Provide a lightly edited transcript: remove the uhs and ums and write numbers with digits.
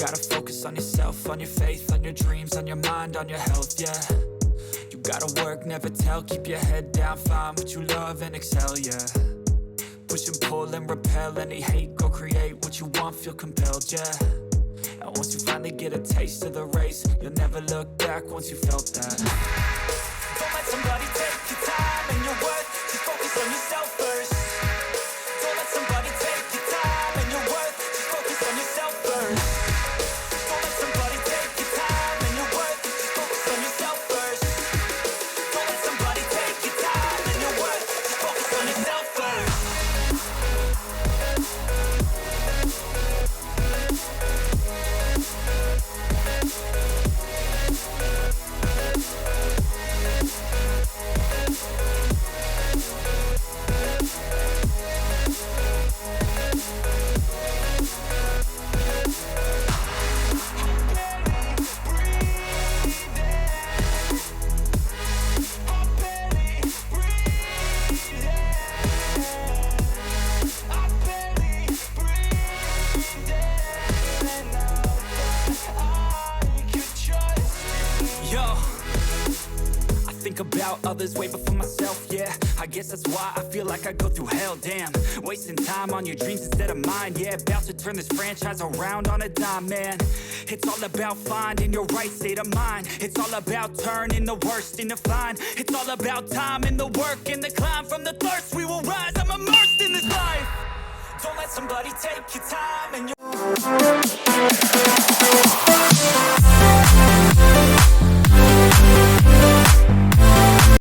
gotta focus on yourself, on your faith, on your dreams, on your mind, on your health, yeah. You gotta work, never tell, keep your head down, find what you love and excel, yeah. Push and pull and repel any hate, go create what you want, feel compelled, yeah. And once you finally get a taste of the race, you'll never look back once you felt that. Don't let somebody take your time and your worth, just focus on yourself first. Don't let somebody take your time and your worth, just focus on yourself first. Don't let somebody take your time and your worth, just focus on yourself first. Don't let somebody take your time and your worth, just focus on yourself first. About others way before myself, yeah. I guess that's why I feel like I go through hell, damn. Wasting time on your dreams instead of mine, yeah. About to turn this franchise around on a dime, man. It's all about finding your right state of mind. It's all about turning the worst into fine. It's all about time and the work and the climb. From the thirst we will rise, I'm immersed in this life. Don't let somebody take your time and your